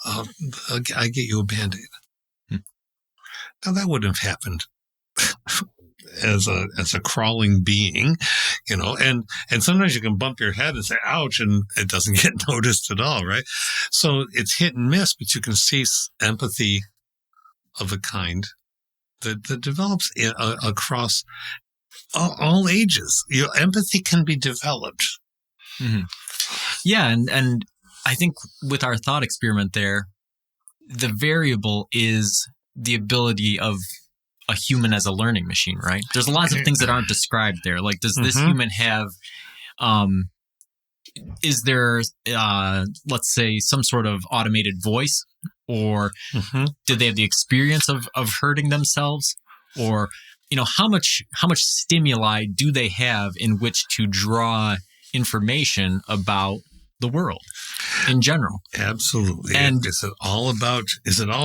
I get you a Band-Aid." Now that wouldn't have happened as a crawling being, and sometimes you can bump your head and say, "Ouch," and it doesn't get noticed at all, right? So it's hit and miss, but you can see empathy of a kind that develops across all ages. Empathy can be developed. Yeah, and I think with our thought experiment there, the variable is the ability of a human as a learning machine, right? There's lots of things that aren't described there. Like, does this human have, is there, let's say, some sort of automated voice? Or did they have the experience of hurting themselves? Or, how much stimuli do they have in which to draw information about the world in general? Absolutely. And is it all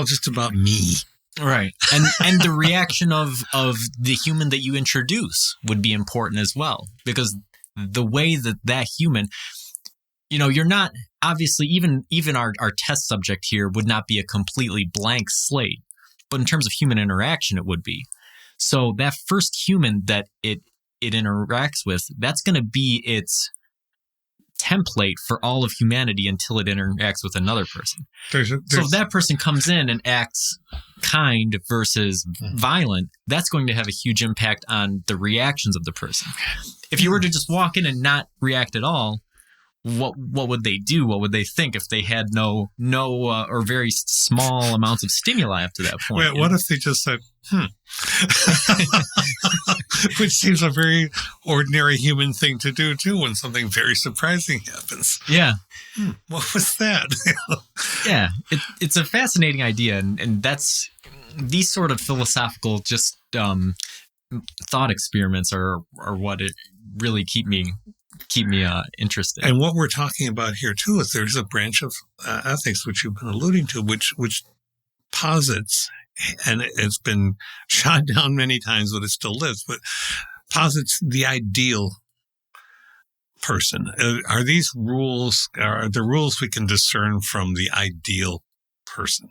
just about me? Right. And the reaction of the human that you introduce would be important as well, because the way that human, you're not, obviously, even our test subject here would not be a completely blank slate, but in terms of human interaction, it would be. So that first human that it interacts with, that's going to be its template for all of humanity until it interacts with another person. So if that person comes in and acts kind versus violent, that's going to have a huge impact on the reactions of the person. If you were to just walk in and not react at all, what would they do? What would they think if they had no or very small amounts of stimuli up to that point? Wait, what if they just said, which seems a very ordinary human thing to do too when something very surprising happens. Yeah. What was that? Yeah, it's a fascinating idea, and that's these sort of philosophical just thought experiments are what it really keep me interested. And what we're talking about here too is there's a branch of ethics which you've been alluding to, which posits, and it's been shot down many times, but it still lives, but posits the ideal person. Are these rules, are the rules we can discern from the ideal person?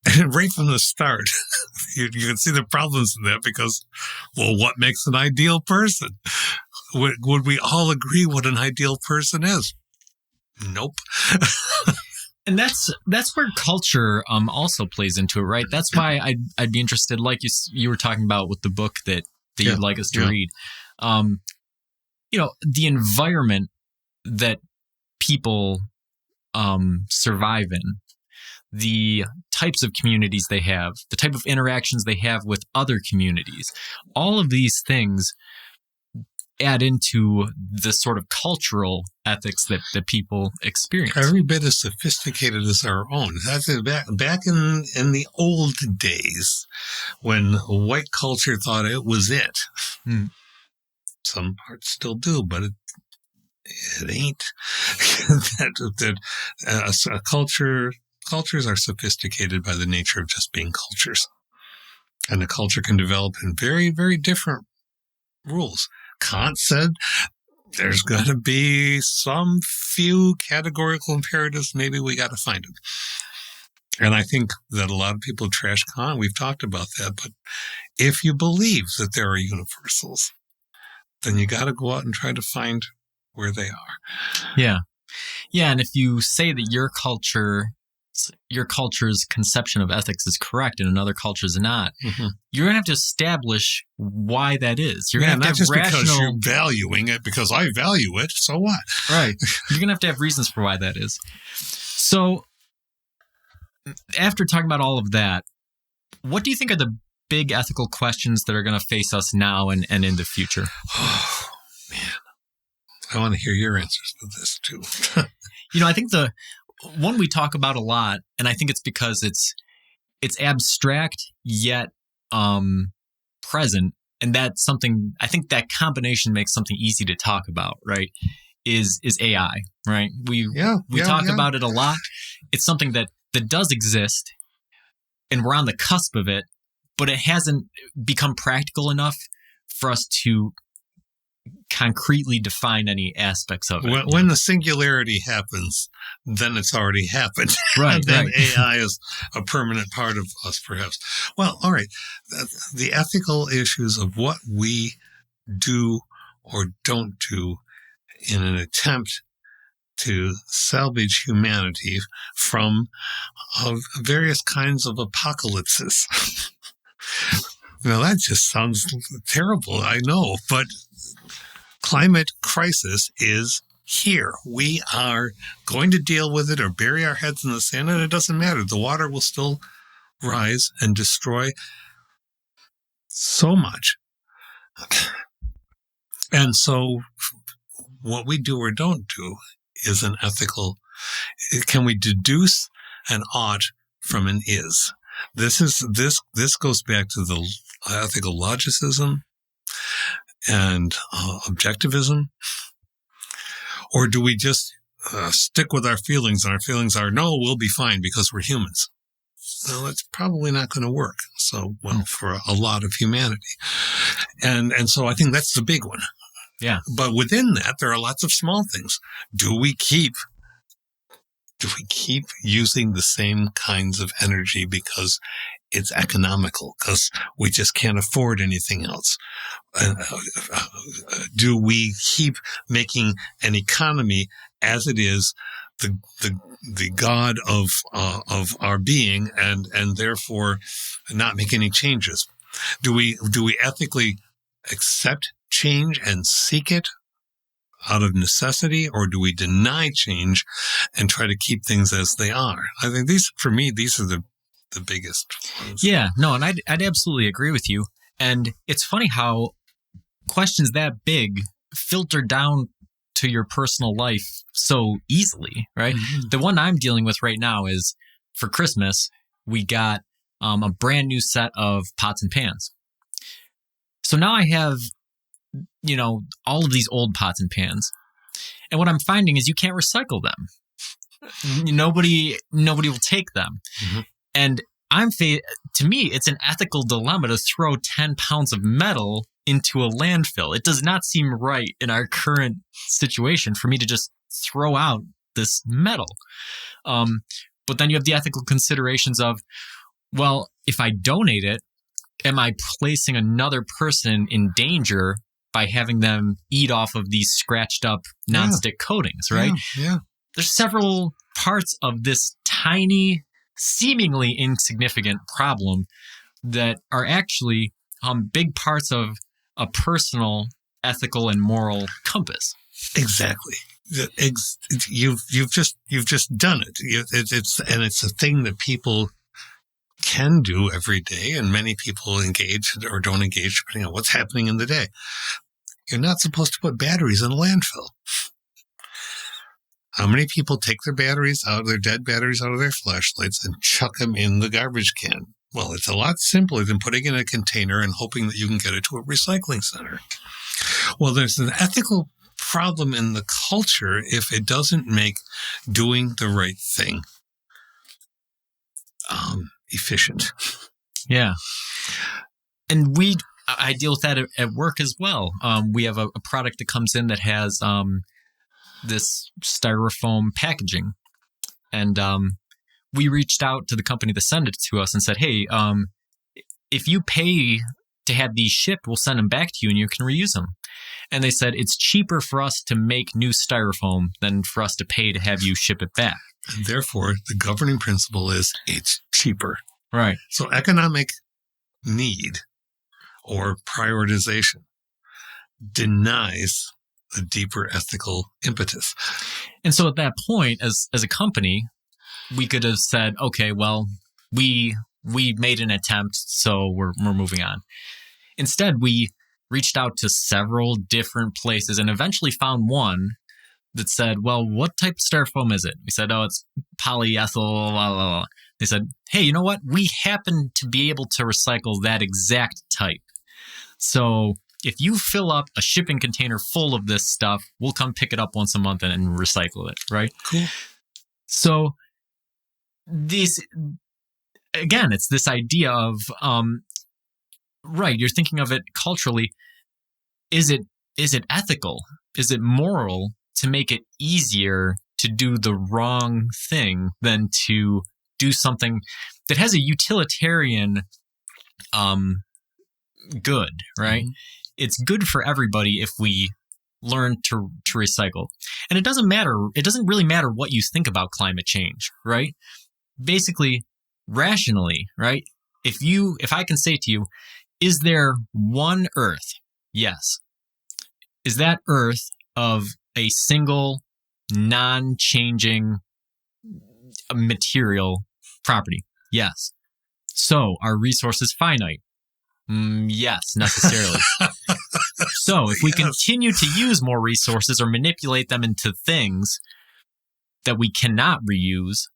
And right from the start, you can see the problems in that because, well, what makes an ideal person? Would we all agree what an ideal person is? Nope. And that's where culture also plays into it, right? That's why I'd be interested, like you were talking about with the book that that you'd like us to read. The environment that people survive in, the types of communities they have, the type of interactions they have with other communities, all of these things add into the sort of cultural ethics that people experience. Every bit as sophisticated as our own. That's back in the old days when white culture thought it was it. Some parts still do, but it ain't. Cultures are sophisticated by the nature of just being cultures. And a culture can develop in very, very different rules. Kant said there's going to be some few categorical imperatives. Maybe we got to find them. And I think that a lot of people trash Kant. We've talked about that. But if you believe that there are universals, then you got to go out and try to find where they are. Yeah. Yeah. And if you say that your culture's conception of ethics is correct and another culture's not, you're going to have to establish why that is. You're going to have to have because you're valuing it, because I value it, so what? Right. You're going to have reasons for why that is. So after talking about all of that, what do you think are the big ethical questions that are going to face us now and in the future? Oh, man. I want to hear your answers to this, too. I think the one we talk about a lot, and I think it's because it's abstract yet present, and that's something, I think that combination makes something easy to talk about, right? Is AI, right? We talk about it a lot. It's something that does exist, and we're on the cusp of it, but it hasn't become practical enough for us to concretely define any aspects of it. When the singularity happens, then it's already happened. Right. Then AI is a permanent part of us, perhaps. Well, all right. The ethical issues of what we do or don't do in an attempt to salvage humanity from various kinds of apocalypses. Now, that just sounds terrible, I know, but climate crisis is here. We are going to deal with it or bury our heads in the sand, and it doesn't matter. The water will still rise and destroy so much. And so what we do or don't do is an ethical. Can we deduce an ought from an is? This goes back to the ethical logicism and objectivism, or do we just stick with our feelings, and our feelings are, no, we'll be fine because we're humans? Well, it's probably not going to work so well for a lot of humanity, and so I think that's the big one. Yeah. But within that, there are lots of small things. Do we keep using the same kinds of energy because it's economical, because we just can't afford anything else? Do we keep making an economy as it is the god of our being, and therefore not make any changes? Do we ethically accept change and seek it out of necessity, or do we deny change and try to keep things as they are? I think these are the biggest ones. Yeah, no, and I'd absolutely agree with you. And it's funny how questions that big filter down to your personal life so easily, right? Mm-hmm. The one I'm dealing with right now is, for Christmas, we got a brand new set of pots and pans. So now I have, all of these old pots and pans. And what I'm finding is you can't recycle them. Nobody will take them. Mm-hmm. And to me, it's an ethical dilemma to throw 10 pounds of metal into a landfill. It does not seem right in our current situation for me to just throw out this metal. But then you have the ethical considerations of, well, if I donate it, am I placing another person in danger by having them eat off of these scratched up nonstick coatings, right? Yeah. There's several parts of this tiny, seemingly insignificant problem that are actually big parts of a personal ethical and moral compass. Exactly. You've just done it. It's a thing that people can do every day, and many people engage or don't engage depending on what's happening in the day. You're not supposed to put batteries in a landfill. How many people take their batteries out, their dead batteries out of their flashlights and chuck them in the garbage can? Well, it's a lot simpler than putting it in a container and hoping that you can get it to a recycling center. Well, there's an ethical problem in the culture if it doesn't make doing the right thing efficient. Yeah. And I deal with that at work as well. We have a product that comes in that has this styrofoam packaging. And we reached out to the company that sent it to us and said, hey, if you pay to have these shipped, we'll send them back to you and you can reuse them. And they said, it's cheaper for us to make new styrofoam than for us to pay to have you ship it back. And therefore, the governing principle is it's cheaper. Right. So economic need or prioritization denies a deeper ethical impetus. And so at that point, as a company, we could have said, okay, well, we made an attempt, so we're moving on. Instead, we reached out to several different places and eventually found one that said, well, what type of styrofoam is it? We said, oh, it's polyethyl, blah, blah, blah. They said, hey, you know what? We happen to be able to recycle that exact type. So if you fill up a shipping container full of this stuff, we'll come pick it up once a month and recycle it, right? Cool. So again, it's this idea of, right, you're thinking of it culturally. Is it ethical? Is it moral to make it easier to do the wrong thing than to do something that has a utilitarian good, right? Mm-hmm. It's good for everybody if we learn to recycle. And it doesn't really matter what you think about climate change, right? Basically, rationally, right? If I can say to you, is there one Earth? Yes. Is that Earth of a single non-changing material property? Yes. So are resources finite? Yes, necessarily. So if we continue to use more resources or manipulate them into things that we cannot reuse,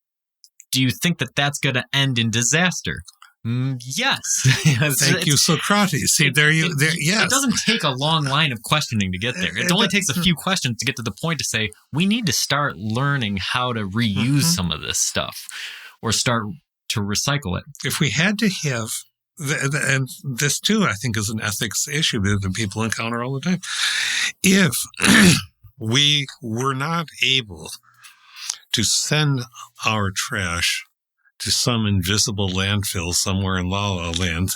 do you think that that's going to end in disaster? Yes. Thank you, Socrates. See, yes. It doesn't take a long line of questioning to get there. It only takes a few questions to get to the point to say, we need to start learning how to reuse some of this stuff or start to recycle it. If we had to have, and this too, I think, is an ethics issue that people encounter all the time. If we were not able to send our trash to some invisible landfill somewhere in La La Land,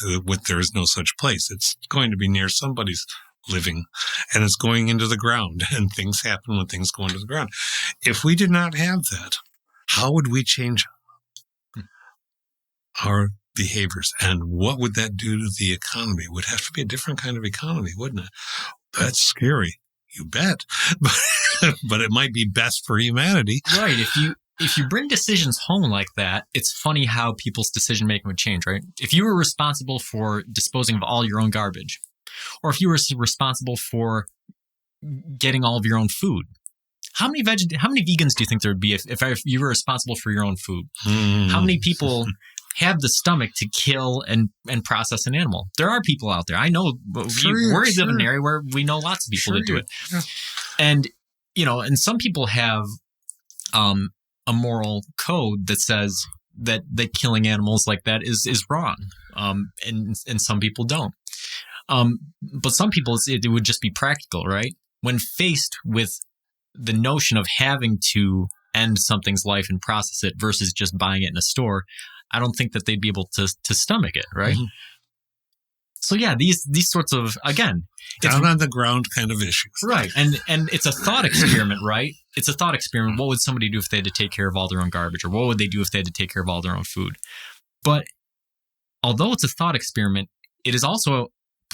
there is no such place. It's going to be near somebody's living, and it's going into the ground, and things happen when things go into the ground. If we did not have that, how would we change our behaviors? And what would that do to the economy? It would have to be a different kind of economy, wouldn't it? That's scary. You bet. But it might be best for humanity. Right. If you bring decisions home like that, it's funny how people's decision making would change, right? If you were responsible for disposing of all your own garbage, or if you were responsible for getting all of your own food, how many vegans do you think there would be if you were responsible for your own food? How many people have the stomach to kill and process an animal? There are people out there. I know we live in an area where we know lots of people that do it. Yeah. And, and some people have a moral code that says that killing animals like that is wrong. And some people don't. But some people, it would just be practical, right? When faced with the notion of having to end something's life and process it versus just buying it in a store, I don't think that they'd be able to stomach it, right? Mm-hmm. So yeah, these sorts of, again, down on the ground kind of issues. Right. And it's a thought experiment, right? It's a thought experiment. What would somebody do if they had to take care of all their own garbage? Or what would they do if they had to take care of all their own food? But although it's a thought experiment, it is also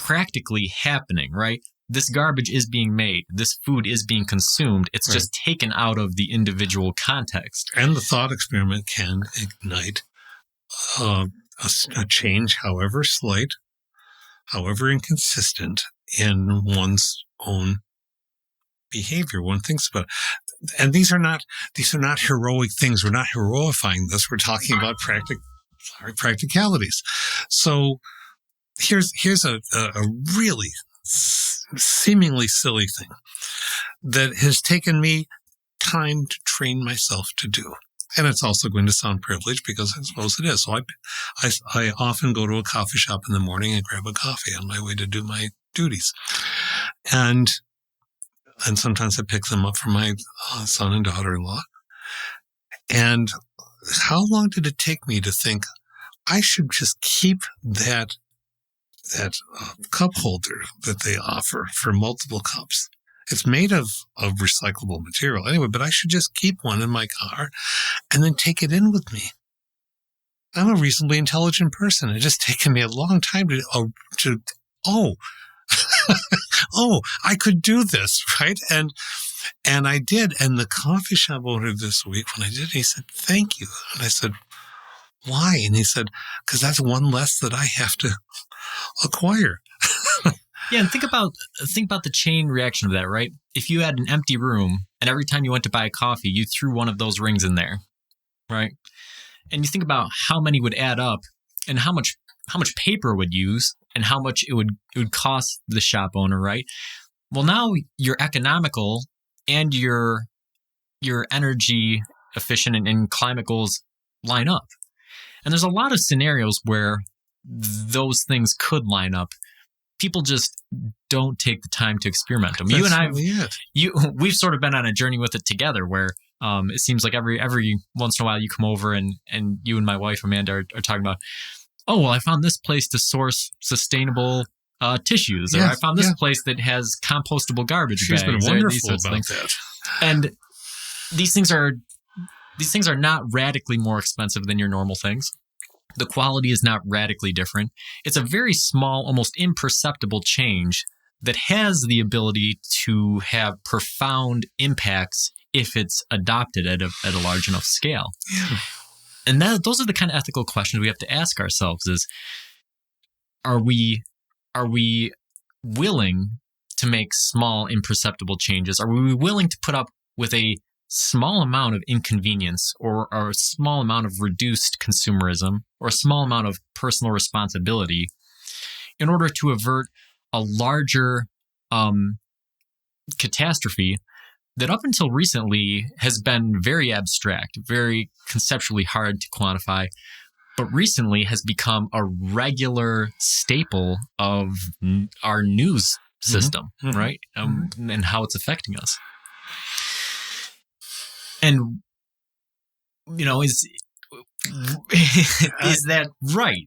practically happening, right? This garbage is being made. This food is being consumed. It's just taken out of the individual context. And the thought experiment can ignite a change, however slight, however inconsistent, in one's own behavior. One thinks about it. And these are not heroic things. We're not heroifying this. We're talking about practicalities. So here's a really seemingly silly thing that has taken me time to train myself to do. And it's also going to sound privileged because I suppose it is. So I often go to a coffee shop in the morning and grab a coffee on my way to do my duties. And sometimes I pick them up for my son and daughter-in-law. And how long did it take me to think I should just keep that cup holder that they offer for multiple cups? It's made of recyclable material anyway, but I should just keep one in my car and then take it in with me. I'm a reasonably intelligent person. It's just taken me a long time to I could do this, right? And I did. And the coffee shop owner this week, when I did, he said, "Thank you." And I said, "Why?" And he said, "Because that's one less that I have to acquire." Yeah, and think about the chain reaction of that, right? If you had an empty room and every time you went to buy a coffee, you threw one of those rings in there, right? And you think about how many would add up and how much paper would use and how much it would cost the shop owner, right? Well, now your economical and your energy efficient and climate goals line up. And there's a lot of scenarios where those things could line up. People just don't take the time to experiment them. That's you and I, really we've sort of been on a journey with it together where it seems like every once in a while you come over and you and my wife, Amanda, are talking about, oh, well, I found this place to source sustainable tissues, or I found this place that has compostable garbage bags. She's been wonderful about that. And these things are not radically more expensive than your normal things. The quality is not radically different. It's a very small, almost imperceptible change that has the ability to have profound impacts if it's adopted at a large enough scale. Yeah. And those are the kind of ethical questions we have to ask ourselves: is are we willing to make small, imperceptible changes? Are we willing to put up with a small amount of inconvenience or a small amount of reduced consumerism or a small amount of personal responsibility in order to avert a larger catastrophe that up until recently has been very abstract, very conceptually hard to quantify, but recently has become a regular staple of our news system, right? And how it's affecting us. And, is that right,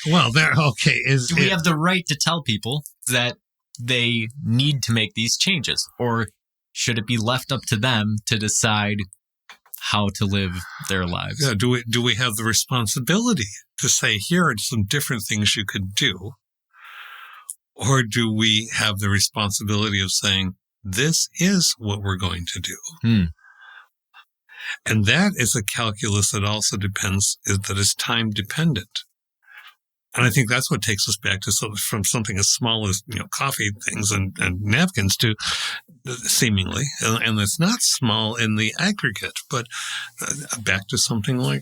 Well, okay. Do we have the right to tell people that they need to make these changes? Or should it be left up to them to decide how to live their lives? Yeah, do we have the responsibility to say, here are some different things you could do? Or do we have the responsibility of saying, this is what we're going to do? And that is a calculus that also that is time dependent. And I think that's what takes us back to from something as small as, coffee things and napkins to seemingly, and it's not small in the aggregate, but back to something like,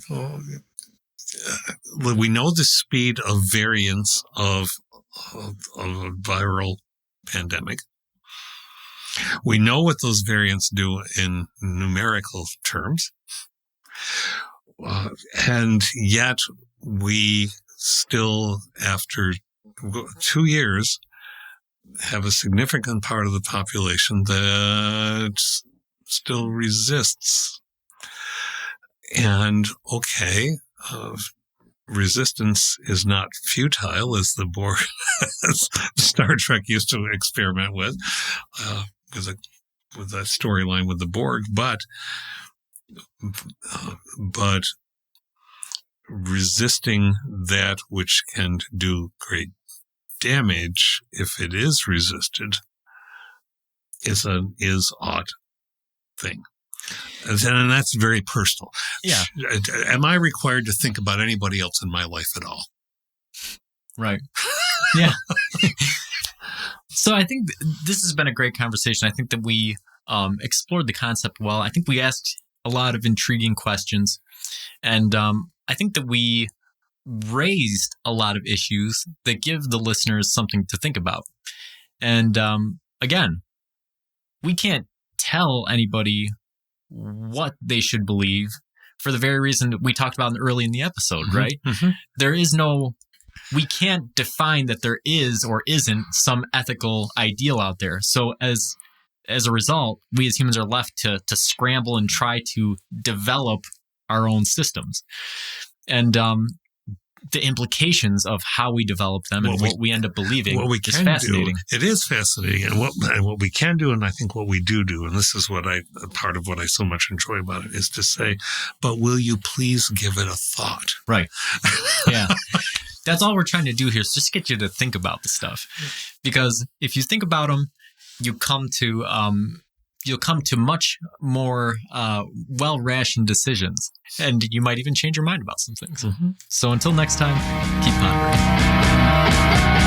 we know the speed of variance of a viral pandemic. We know what those variants do in numerical terms. And yet we still, after 2 years, have a significant part of the population that still resists. And resistance is not futile, as the Borg, as Star Trek used to experiment with that storyline with the Borg, but resisting that which can do great damage, if it is resisted, is odd thing. And that's very personal. Yeah. Am I required to think about anybody else in my life at all? Right. Yeah. So I think this has been a great conversation. I think that we explored the concept well. I think we asked a lot of intriguing questions. And I think that we raised a lot of issues that give the listeners something to think about. And again, we can't tell anybody what they should believe for the very reason that we talked about early in the episode, Mm-hmm. right? Mm-hmm. There is no, we can't define that there is or isn't some ethical ideal out there. So as a result, we as humans are left to scramble and try to develop our own systems. And the implications of how we develop them and what we end up believing is fascinating. It is fascinating. And what we can do, and I think what we do, and this is part of what I so much enjoy about it, is to say, but will you please give it a thought? Right. Yeah. That's all we're trying to do here is just get you to think about the stuff. Because if you think about them, you'll come to much more well-rationed decisions. And you might even change your mind about some things. Mm-hmm. So until next time, keep pondering.